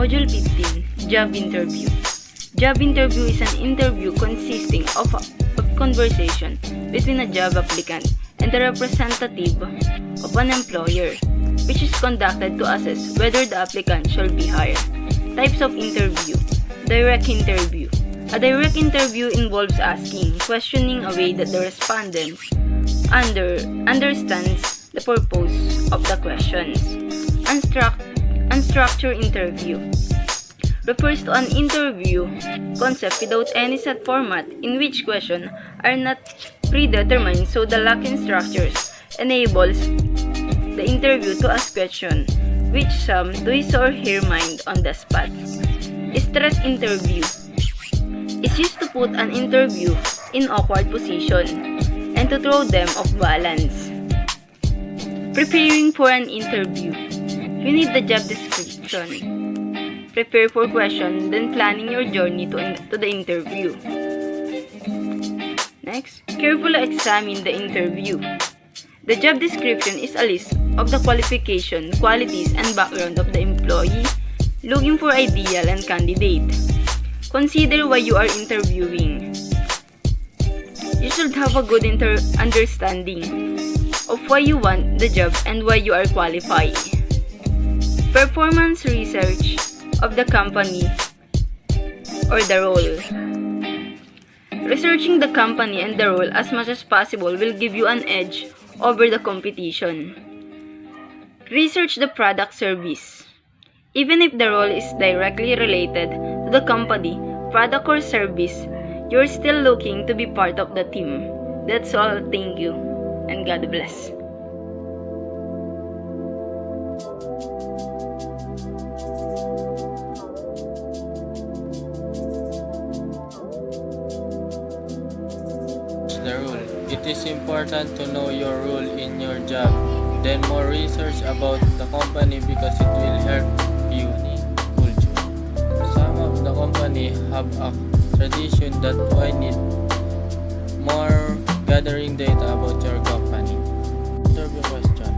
Module 15, Job Interview. Job interview is an interview consisting of a conversation between a job applicant and the representative of an employer, which is conducted to assess whether the applicant shall be hired. Types of interview. Direct interview. A direct interview involves asking, questioning a way that the respondent understands the purpose of the questions. Unstructured interview refers to an interview concept without any set format in which questions are not predetermined, so the lack in structures enables the interview to ask questions which some to his or her mind on the spot. Stress interview is used to put an interview in awkward position and to throw them off balance. Preparing for an interview. You need the job description. Prepare for questions, then planning your journey to the interview. Next, carefully examine the interview. The job description is a list of the qualification, qualities, and background of the employee looking for ideal and candidate. Consider why you are interviewing. You should have a good understanding of why you want the job and why you are qualified. Performance research of the company or the role. Researching the company and the role as much as possible will give you an edge over the competition. Research the product service. Even if the role is directly related to the company, product or service, you're still looking to be part of the team. That's all. Thank you and God bless. The rule. It is important to know your role in your job, then more research about the company because it will help you culture. Some of the company have a tradition that I need more gathering data about your company. Interview question.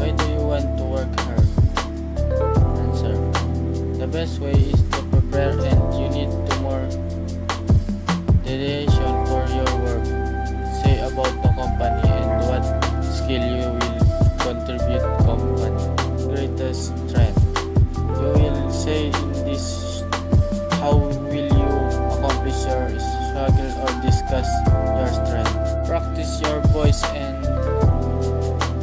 Why do you want to work hard? Answer. The best way is to prepare and you need to more dedication for your work. Say about the company and what skill you will contribute company. Greatest strength. You will say in this how will you accomplish your struggle or discuss your strength. Practice your voice and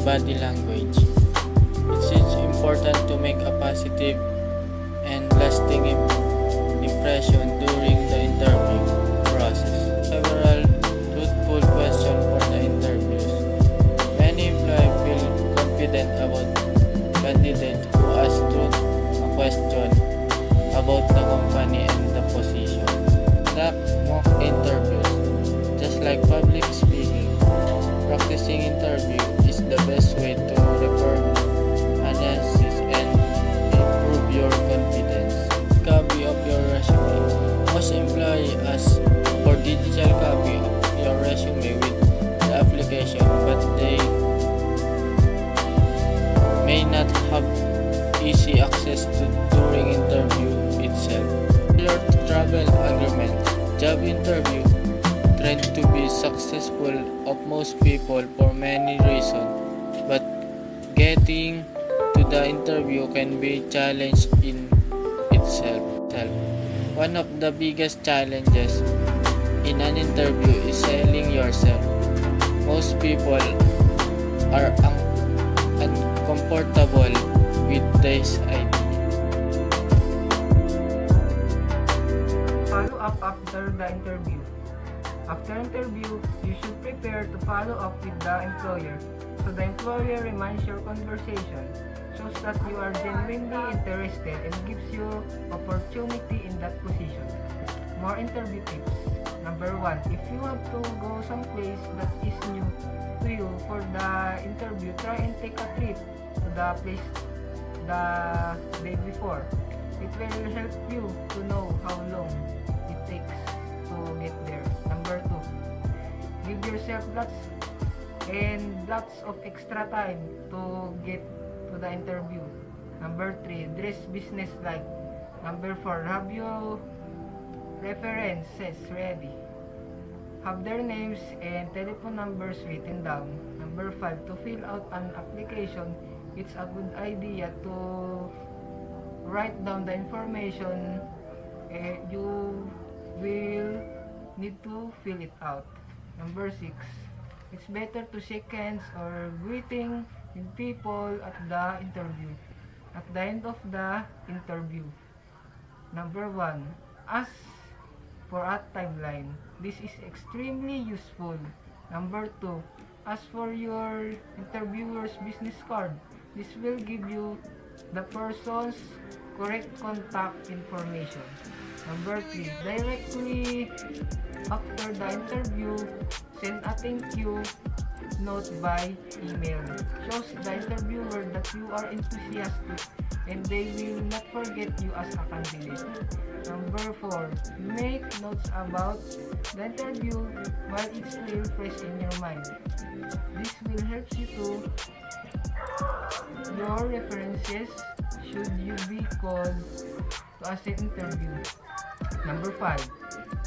body language. It is important to make a positive and lasting impression during the interview process. Several truthful questions for the interviews. Many employees feel confident about candidates who ask a question about the company and the position. Conduct mock interviews. Just like public speaking, practicing interview is the best way to refer analysis and improve your confidence. Copy of your resume. Most employees ask for digital copy of your resume with the application, but they may not have easy access to during interview itself. Your travel agreement. Job interview tend to be successful of most people for many reasons, but getting to the interview can be a challenge in itself. One of the biggest challenges in an interview is selling yourself. Most people are uncomfortable with this idea. Follow up after the interview. After interview, you should prepare to follow up with the employer. So the employer reminds your conversation, shows that you are genuinely interested and gives you opportunity in that position. More interview tips. Number 1, if you have to go someplace that is new to you for the interview, try and take a trip to the place the day before. It will help you to know how long it takes to get there. Number 2, give yourself lots of extra time to get to the interview. Number 3, dress business-like. Number 4, have your references ready. Have their names and telephone numbers written down. Number 5, to fill out an application, it's a good idea to write down the information you will need to fill it out. Number 6, it's better to shake hands or greeting with people at the interview. At the end of the interview. Number 1, ask for a timeline. This is extremely useful. Number 2, ask for your interviewer's business card. This will give you the person's correct contact information. Number 3, directly after the interview, send a thank you note by email. Shows the interviewer that you are enthusiastic and they will not forget you as a candidate. Number 4, make notes about the interview while it's still fresh in your mind. This will help you to your references should you be called to a set interview. Number 5,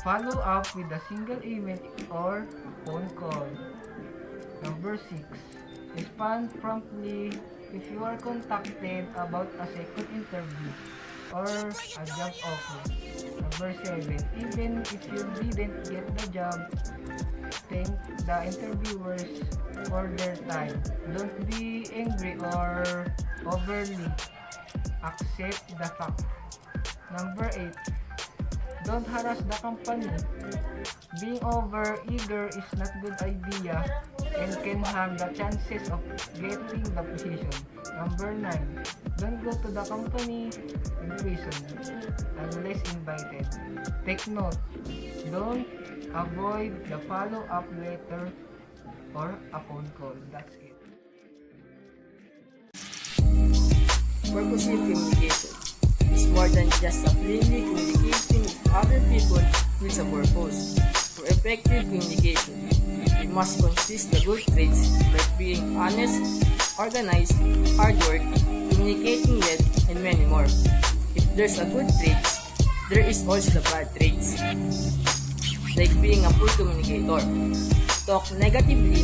follow up with a single email or phone call. Number 6, respond promptly if you are contacted about a second interview or a job offer. Number 7, even if you didn't get the job, thank the interviewers for their time. Don't be angry or overly accept the fact. Number 8, don't harass the company. Being over eager is not good idea and can harm the chances of getting the position. Number 9, don't go to the company in prison unless invited. Take note, don't avoid the follow-up letter or a phone call. That's it. Purposeful communication is more than just a plainly communicating with other people with a purpose. For effective communication, we must consist the good traits like being honest, organized, hard work, communicating well, and many more. If there's a good trait, there is also the bad traits, like being a poor communicator, talk negatively,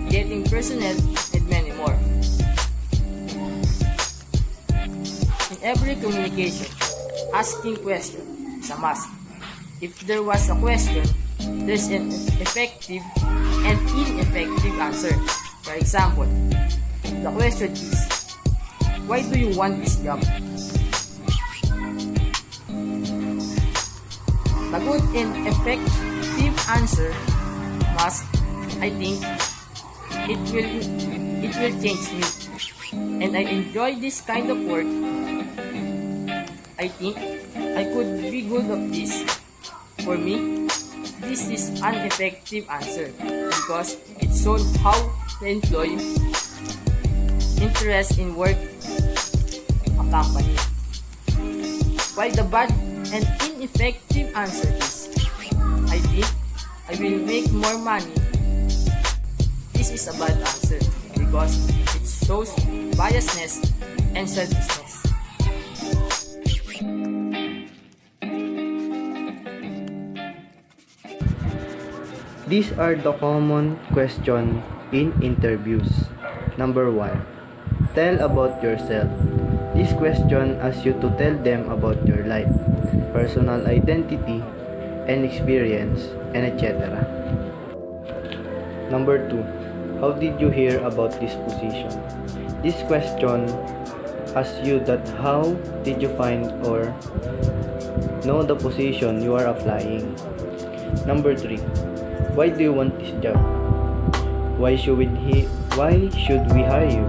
getting personal, and many more. In every communication, asking questions is a must. If there was a question, there's an effective and ineffective answer. For example, the question is, why do you want this job? The good and effective answer must, I think, it will change me. And I enjoy this kind of work. I think I could be good at this. For me, this is an effective answer because it shows how the employee interest in work a company. While the bad and ineffective answer is, I think I will make more money. This is a bad answer because it shows biasness and selfishness. These are the common questions in interviews. Number 1. Tell about yourself. This question asks you to tell them about your life, personal identity, and experience, and etc. Number 2. How did you hear about this position? This question asks you that how did you find or know the position you are applying. Number 3. Why do you want this job? Why should we hire you?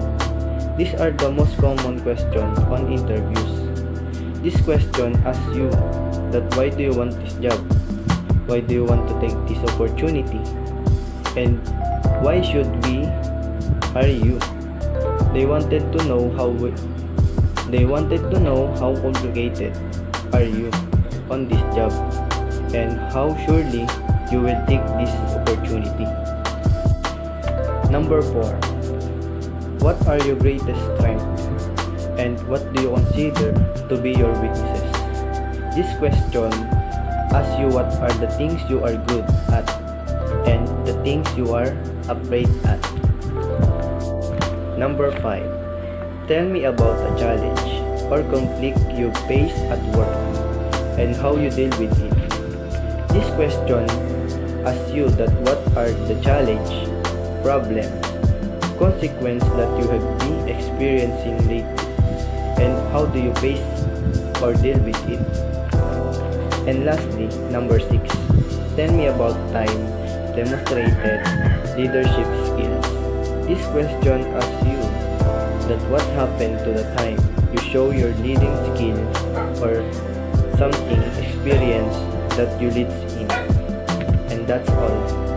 These are the most common questions on interviews. This question asks you that why do you want this job? Why do you want to take this opportunity? And why should we hire you? They wanted to know how complicated are you on this job and how surely you will take this opportunity. Number 4. What are your greatest strengths and what do you consider to be your weaknesses? This question asks you what are the things you are good at and the things you are afraid at. Number 5. Tell me about a challenge or conflict you face at work and how you deal with it. This question asks you that what are the challenge, problems, consequence that you have been experiencing lately and how do you face or deal with it. And lastly, number 6. Tell me about time demonstrated leadership skills. This question asks you that what happened to the time you show your leading skill or something experience that you lead in. And that's all.